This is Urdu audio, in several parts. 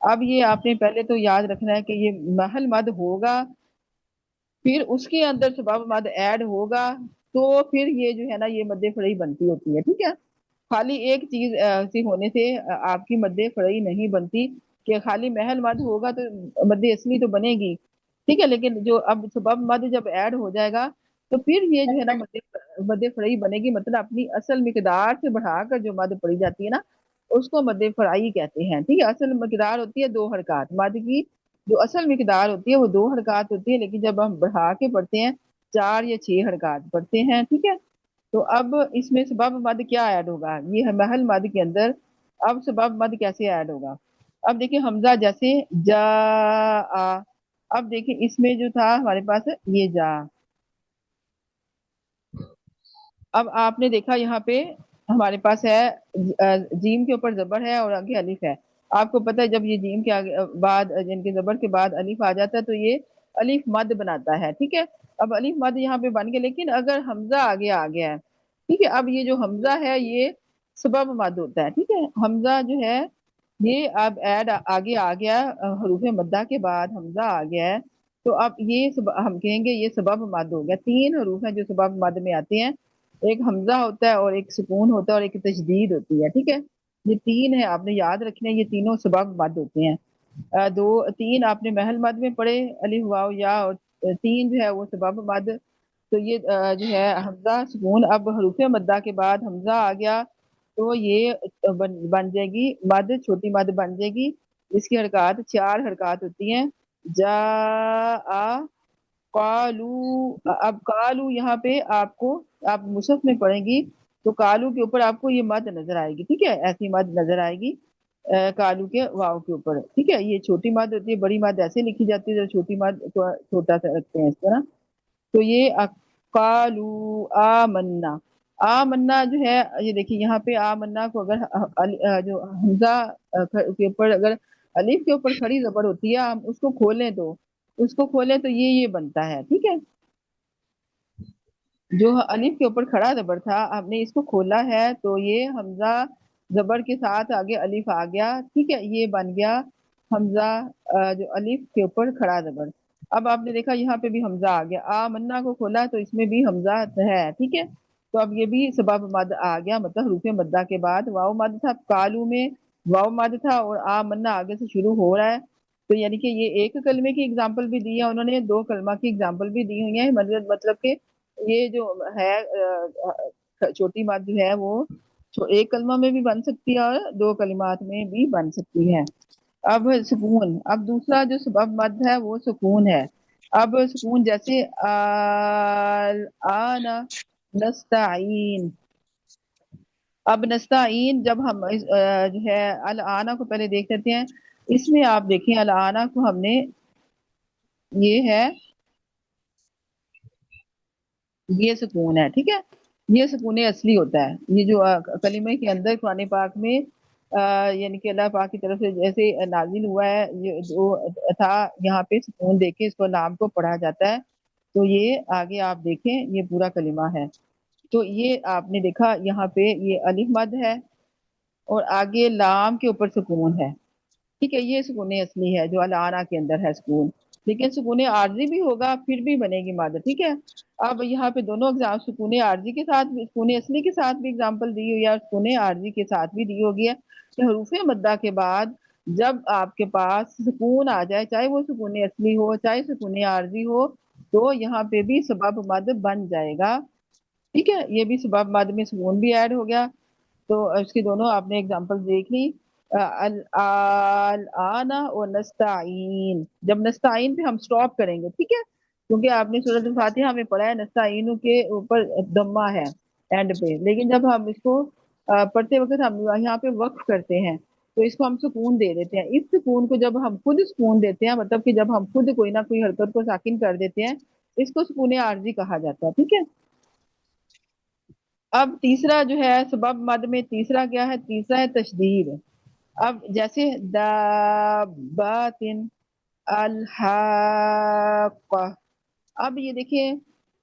اب یہ آپ نے پہلے تو یاد رکھنا ہے کہ یہ محل مد ہوگا، پھر اس کے اندر سبب مد ایڈ ہوگا، تو پھر یہ جو ہے نا یہ مد فرعی بنتی ہوتی ہے، ٹھیک ہے۔ خالی ایک چیز سے ہونے سے آپ کی مد فرعی نہیں بنتی، کہ خالی محل مد ہوگا تو مد اصلی تو بنے گی، ٹھیک ہے، لیکن جو اب سبب مد جب ایڈ ہو جائے گا تو پھر یہ جو ہے نا مد فرعی بنے گی، مطلب اپنی اصل مقدار سے بڑھا کر جو مد پڑی جاتی ہے نا اس کو مد فرعی کہتے ہیں، ٹھیک ہے۔ اصل مقدار ہوتی ہے 2 حرکات، مد کی جو اصل مقدار ہوتی ہے وہ 2 حرکات ہوتی ہے، لیکن جب ہم بڑھا کے پڑھتے ہیں 4 یا 6 حرکات پڑھتے ہیں، ٹھیک ہے۔ تو اب اس میں سبب مد کیا ایڈ ہوگا، یہ محل مد کے اندر اب سبب مد کیسے ایڈ ہوگا؟ اب دیکھیں حمزہ جیسے جا آ، اب دیکھیں اس میں جو تھا ہمارے پاس یہ جا، اب آپ نے دیکھا یہاں پہ ہمارے پاس ہے جیم کے اوپر زبر ہے اور آگے الف ہے۔ آپ کو پتہ ہے جب یہ جیم کے آگے بعد جن کے زبر کے بعد الف آ جاتا ہے تو یہ الف مد بناتا ہے، ٹھیک ہے۔ اب الف مد یہاں پہ بن گیا، لیکن اگر حمزہ آگے آ گیا ہے، ٹھیک ہے، اب یہ جو حمزہ ہے یہ سبب مد ہوتا ہے، ٹھیک ہے۔ حمزہ جو ہے یہ اب ایڈ آگے آ گیا، حروف مدہ کے بعد حمزہ آ گیا ہے، تو اب یہ ہم کہیں گے یہ سبب مد ہو گیا۔ 3 حروف ہیں جو سبب مد میں آتے ہیں، ایک حمزہ ہوتا ہے اور ایک سکون ہوتا ہے اور ایک تشدید ہوتی ہے، ٹھیک ہے۔ یہ 3 ہے، آپ نے یاد رکھنے، یہ تینوں سبب مد ہوتے ہیں۔ 3 آپ نے محل مد میں پڑھے، الف واو یا، اور 3 جو ہے وہ سبب مد۔ تو یہ جو ہے حمزہ سکون، اب حروف مدہ کے بعد حمزہ آ گیا تو یہ بن جائے گی مد، چھوٹی مد بن جائے گی، اس کی حرکات 4 حرکات ہوتی ہیں، جا آ قالو۔ اب قالو یہاں پہ آپ کو، آپ مصحف میں پڑھیں گی تو قالو کے اوپر آپ کو یہ مد نظر آئے گی، ٹھیک ہے، ایسی مد نظر آئے گی قالو کے واو کے اوپر، ٹھیک ہے۔ یہ چھوٹی مد ہوتی ہے، بڑی مد ایسے لکھی جاتی ہے، جو چھوٹی مد کو چھوٹا سا رکھتے ہیں اس طرح۔ تو یہ قالو آمنا، آمنا جو ہے یہ دیکھیے یہاں پہ آمنا کو اگر جو حمزہ کے اوپر اگر الف کے اوپر کھڑی زبر ہوتی ہے، ہم اس کو کھولیں تو یہ بنتا ہے، ٹھیک ہے۔ جو الف کے اوپر کھڑا زبر تھا آپ نے اس کو کھولا ہے تو یہ حمزہ زبر کے ساتھ آگے الف آ گیا، ٹھیک ہے، یہ بن گیا حمزہ جو الف کے اوپر کھڑا زبر۔ اب آپ نے دیکھا یہاں پہ بھی حمزہ آ گیا، آمنا کو کھولا تو اس میں بھی حمزہ ہے، ٹھیک ہے۔ تو اب یہ بھی سبب مد آ گیا، مطلب حروف مدہ کے بعد واو مد تھا، کالو میں واو مد تھا اور آمنا آگے سے شروع ہو رہا ہے، تو یعنی کہ یہ ایک کلمے کی اگزامپل بھی دی ہے انہوں نے، 2 کلمہ کی اگزامپل بھی دی ہوئی ہیں، مطلب کہ یہ جو ہے چھوٹی مد جو ہے وہ ایک کلمہ میں بھی بن سکتی ہے اور 2 کلمات میں بھی بن سکتی ہے۔ اب سکون، اب دوسرا جو سبب مد ہے وہ سکون ہے۔ اب سکون جیسے آنا نستعین، اب نستعین جب ہم جو ہے الآنا کو پہلے دیکھ لیتے ہیں، اس میں آپ دیکھیں الآنا کو ہم نے یہ ہے یہ سکون ہے، ٹھیک ہے، یہ سکون اصلی ہوتا ہے، یہ جو کلمے کے اندر قرآن پاک میں یعنی کہ اللہ پاک کی طرف سے جیسے نازل ہوا ہے، یہ جو تھا یہاں پہ سکون دیکھ کے اس کو نام کو پڑھا جاتا ہے، تو یہ آگے آپ دیکھیں یہ پورا کلمہ ہے، تو یہ آپ نے دیکھا یہاں پہ یہ الف مد ہے اور آگے لام کے اوپر سکون ہے، ٹھیک ہے، یہ سکون اصلی ہے جو العانہ کے اندر ہے سکون، لیکن سکون عارضی بھی ہوگا پھر بھی بنے گی مد، ٹھیک ہے۔ اب یہاں پہ دونوں سکون عارضی کے ساتھ بھی، سکون اصلی کے ساتھ بھی اگزامپل دی ہوئی ہے اور سکون عارضی کے ساتھ بھی دی ہوگی ہے کہ حروف مدہ کے بعد جب آپ کے پاس سکون آ جائے، چاہے وہ سکون اصلی ہو چاہے سکون عارضی ہو، تو یہاں پہ بھی سبب مد بن جائے گا، ٹھیک ہے، یہ بھی سبب مد میں سکون بھی ایڈ ہو گیا، تو اس کی دونوں آپ نے اگزامپل دیکھ لی، آنا اور نستعین، جب نستعین پہ ہم سٹاپ کریں گے، ٹھیک ہے، کیونکہ آپ نے سورۃ الفاتحہ میں پڑھا ہے نستعین کے اوپر دمہ ہے اینڈ پہ، لیکن جب ہم اس کو پڑھتے وقت ہم یہاں پہ وقف کرتے ہیں تو اس کو ہم سکون دے دیتے ہیں، اس سکون کو جب ہم خود سکون دیتے ہیں، مطلب کہ جب ہم خود کوئی نہ کوئی حرکت کو ساکن کر دیتے ہیں، اس کو سکون عارضی کہا جاتا ہے، ٹھیک ہے۔ اب تیسرا جو ہے سبب مد میں تیسرا کیا ہے، تیسرا ہے تشدید۔ اب جیسے دابات الحاقہ، اب یہ دیکھیں،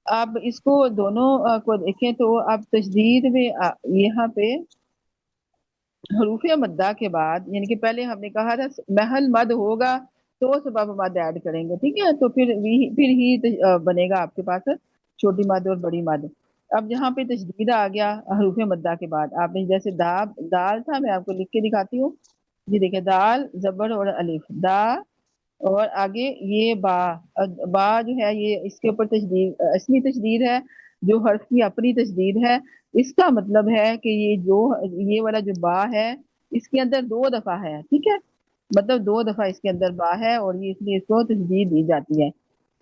اب اس کو دونوں کو دیکھیں تو اب تشدید میں یہاں پہ حروف مدہ کے بعد یعنی کہ پہلے ہم نے کہا تھا محل مد ہوگا تو سبب مد ایڈ کریں گے، ٹھیک ہے، تو پھر بنے گا آپ کے پاس چھوٹی مد اور بڑی مد۔ اب جہاں پہ تشدید آ گیا حروف مدہ کے بعد، آپ نے جیسے دال تھا، میں آپ کو لکھ کے دکھاتی ہوں، جی دیکھیں دال زبر اور الف دا، اور آگے یہ با، با جو ہے یہ اس کے اوپر تشدید اصلی تشدید ہے، جو حرف کی اپنی تشدید ہے۔ اس کا مطلب ہے کہ یہ والا جو با ہے اس کے اندر دو دفعہ ہے، ٹھیک ہے، مطلب دو دفعہ اس کے اندر با ہے، اور یہ اس لیے اس کو تشدید دی جاتی ہے۔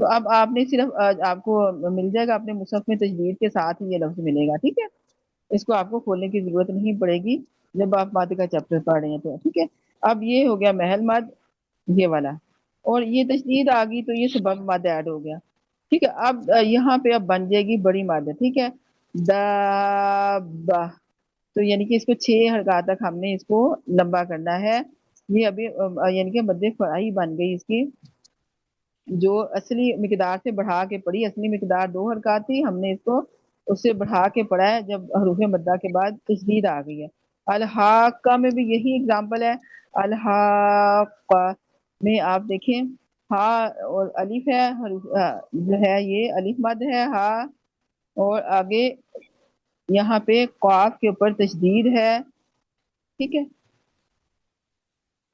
تو اب آپ نے صرف آپ کو مل جائے گا اپنے مصحف میں تشدید کے ساتھ ہی یہ لفظ ملے گا، ٹھیک ہے، اس کو آپ کو کھولنے کی ضرورت نہیں پڑے گی جب آپ مد کا چیپٹر پڑھ رہے ہیں تو، ٹھیک ہے۔ اب یہ ہو گیا محل مد، یہ والا، اور یہ تشدید آ گئی تو یہ سبب مد ایڈ ہو گیا، ٹھیک ہے۔ اب یہاں پہ اب بن جائے گی بڑی مد، ٹھیک ہے، دابہ، تو یعنی کہ اس کو 6 حرکات تک ہم نے اس کو لمبا کرنا ہے۔ یہ ابھی یعنی کہ مد فرائی بن گئی اس کی، جو اصلی مقدار سے بڑھا کے پڑھی، اصلی مقدار 2 حرکات تھی، ہم نے اس کو اس سے بڑھا کے پڑھا ہے جب حروف مدہ کے بعد تشدید آ گئی ہے۔ الحاقہ میں بھی یہی اگزامپل ہے، الحاقہ میں آپ دیکھیں ہا اور الف ہے، جو ہے یہ الف مد ہے ہا، اور آگے یہاں پہ قاف کے اوپر تشدید ہے، ٹھیک ہے،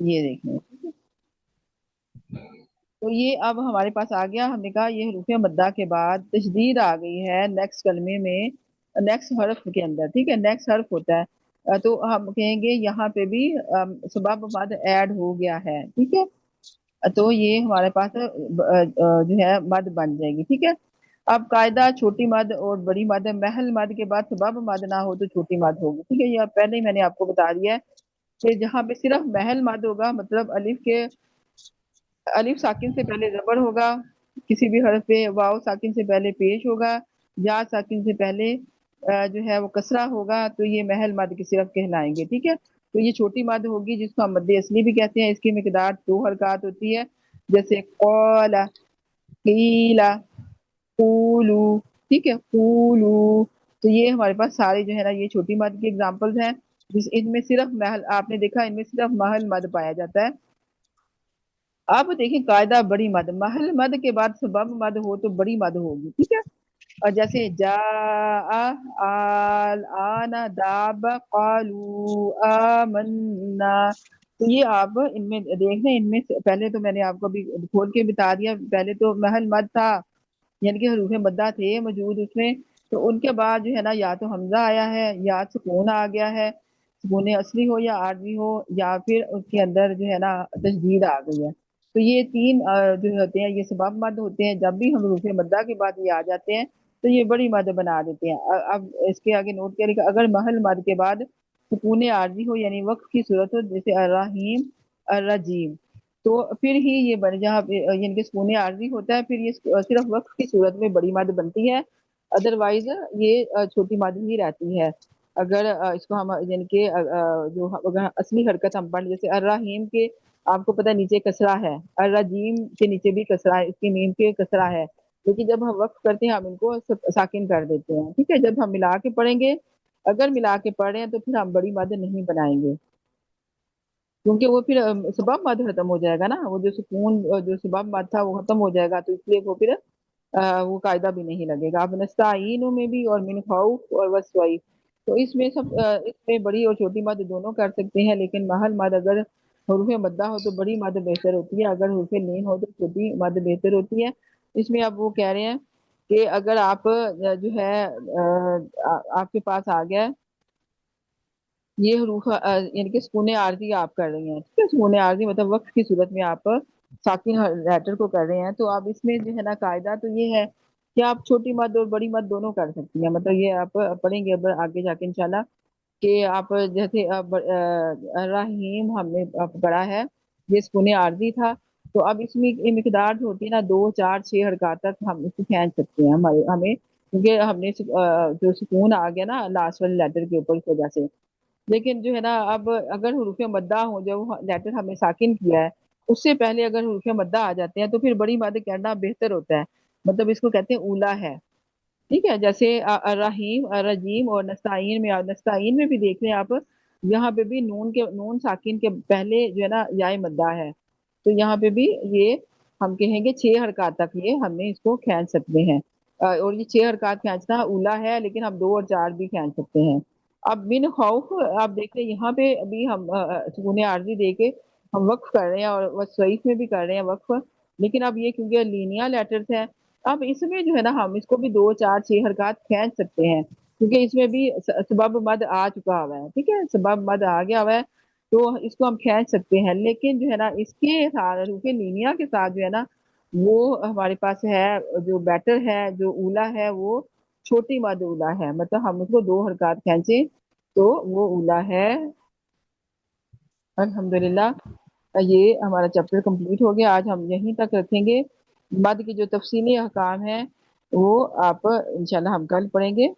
یہ دیکھیں، تو یہ اب ہمارے پاس آ گیا، ہم نے کہا یہ حروف مدہ کے بعد تشدید آ گئی ہے نیکسٹ کلمے میں، نیکسٹ حرف کے اندر، ٹھیک ہے، نیکسٹ حرف ہوتا ہے، تو ہم کہیں گے یہاں پہ بھی سبب مد ایڈ ہو گیا ہے، ٹھیک ہے، تو یہ ہمارے پاس جو ہے مد بن جائے گی، ٹھیک ہے۔ اب قاعدہ چھوٹی مد اور بڑی مد ہے، محل مد کے بعد سبب مد نہ ہو تو چھوٹی مد ہوگی، ٹھیک ہے، یہ پہلے ہی میں نے آپ کو بتا دیا ہے کہ جہاں پہ صرف محل مد ہوگا، مطلب الف ساکن سے پہلے زبر ہوگا کسی بھی حرف پہ، واو ساکن سے پہلے پیش ہوگا، یا ساکن سے پہلے جو ہے وہ کسرہ ہوگا، تو یہ محل مد کی صرف کہلائیں گے، ٹھیک ہے۔ تو یہ چھوٹی مد ہوگی جس کو ہم مد اصلی بھی کہتے ہیں، اس کی مقدار 2 حرکات ہوتی ہے، جیسے قال، قیل، قولو، ٹھیک ہے، قولو، تو یہ ہمارے پاس سارے جو ہے نا یہ چھوٹی مد کی ایگزامپلز ہیں، ان میں صرف محل، آپ نے دیکھا ان میں صرف محل مد پایا جاتا ہے۔ اب دیکھیں قاعدہ بڑی مد، محل مد کے بعد سبب مد ہو تو بڑی مد ہوگی، ٹھیک ہے، اور جیسے جا آل آنا داب قالو آمنا، تو یہ آپ ان میں دیکھ لیں، ان میں پہلے تو میں نے آپ کو بھی کھول کے بتا دیا، پہلے تو محل مد تھا، یعنی کہ حروف مدہ تھے موجود اس میں، تو ان کے بعد جو ہے نا یا تو حمزہ آیا ہے یا سکون آ گیا ہے، سکون اصلی ہو یا عارضی ہو، یا پھر اس کے اندر جو ہے نا تشدید آ گئی ہے، تو یہ تین جو ہوتے ہیں یہ سبب مد ہوتے ہیں، جب بھی ہم حروف مدہ کے بعد یہ آ جاتے ہیں تو یہ بڑی مد بنا دیتے ہیں۔ اب اس کے آگے نوٹ کریں کہ اگر محل مد کے بعد سکون عارضی ہو یعنی وقف کی صورت ہو، جیسے الرحیم، الرجیم، تو پھر ہی یہ بن جہاں یعنی کہ سکون عارضی ہوتا ہے پھر یہ صرف وقف کی صورت میں بڑی مد بنتی ہے، ادروائز یہ چھوٹی مد ہی رہتی ہے۔ اگر اس کو ہم یعنی کہ جو اگر اصلی حرکت ہم پڑھ، جیسے الرحیم کے آپ کو پتہ ہے نیچے کسرہ ہے، الرجیم کے نیچے بھی کسرہ ہے، اس کی میم کے کسرہ ہے، لیکن جب ہم وقف کرتے ہیں ہم ان کو ساکن کر دیتے ہیں، ٹھیک ہے، جب ہم ملا کے پڑھیں گے، اگر ملا کے پڑھ رہے ہیں تو پھر ہم بڑی مد نہیں بنائیں گے، کیونکہ وہ پھر سبب مد ختم ہو جائے گا نا، وہ جو سکون جو سبب مد تھا وہ ختم ہو جائے گا، تو اس لیے وہ پھر وہ قاعدہ بھی نہیں لگے گا۔ اب نستعینوں میں بھی اور من خوف اور وسوئی، تو اس میں اس میں بڑی اور چھوٹی مد دونوں کر سکتے ہیں، لیکن محل مد اگر حروف مدہ ہو تو بڑی مد بہتر ہوتی ہے، اگر حروف لین ہو تو چھوٹی مد بہتر ہوتی ہے۔ اس میں اب وہ کہہ رہے ہیں کہ اگر آپ جو ہے آپ کے پاس آ گیا یہ حروف یعنی کہ سکون عارضی آپ کر رہی ہیں، ٹھیک ہے، سکون عارضی مطلب وقت کی صورت میں آپ ساکن لیٹر کو کر رہے ہیں، تو اب اس میں جو ہے نا قاعدہ تو یہ ہے کہ آپ چھوٹی مد اور بڑی مد دونوں کر سکتی ہیں، مطلب یہ آپ پڑھیں گے اب آگے جا کے انشاءاللہ کہ آپ جیسے رحیم ہم نے پڑھا ہے یہ سکون عارضی تھا، تو اب اس میں مقدار جو ہوتی ہے نا 2 4 6 حرکات تک ہم اس کو کھینچ سکتے ہیں، ہمیں کیونکہ ہم نے جو سکون آ گیا نا لاسٹ والے لیٹر کے اوپر اس وجہ سے، لیکن جو ہے نا اب اگر حروف مدہ ہو جو لیٹر ہم نے ساکن کیا ہے اس سے پہلے اگر حروف مدہ آ جاتے ہیں تو پھر بڑی مد کرنا بہتر ہوتا ہے، مطلب اس کو کہتے ہیں اولا ہے، ٹھیک ہے، جیسے الرحیم، الرجیم اور نستعین میں بھی دیکھ لیں آپ یہاں پہ بھی نون ساکن کے پہلے جو ہے نا یائے مدہ ہے، تو یہاں پہ بھی یہ ہم کہیں گے 6 حرکات تک یہ ہمیں اس کو کھینچ سکتے ہیں، اور یہ 6 حرکات کھینچنا اولا ہے، لیکن ہم 2 اور 4 بھی کھینچ سکتے ہیں۔ اب من خوف آپ دیکھ رہے ہیں یہاں پہ ابھی ہم سکون عارضی دے کے ہم وقف کر رہے ہیں، اور وصیف میں بھی کر رہے ہیں وقف، لیکن اب یہ کیونکہ لینیا لیٹرز ہیں، اب اس میں جو ہے نا ہم اس کو بھی 2 4 6 حرکات کھینچ سکتے ہیں، کیونکہ اس میں بھی سبب مد آ چکا ہوا ہے، ٹھیک ہے، سبب مد آ گیا ہوا ہے، تو اس کو ہم کھینچ سکتے ہیں، لیکن جو ہے نا اس کے ساتھ حروف لینیا کے ساتھ جو ہے نا وہ ہمارے پاس ہے جو بیٹر ہے، جو اولا ہے وہ چھوٹی مد اولا ہے، مطلب ہم اس کو 2 حرکات کھینچیں تو وہ اولا ہے۔ الحمدللہ یہ ہمارا چیپٹر کمپلیٹ ہو گیا، آج ہم یہیں تک رکھیں گے، مد کے جو تفصیلی احکام ہیں وہ آپ انشاءاللہ ہم کل پڑھیں گے۔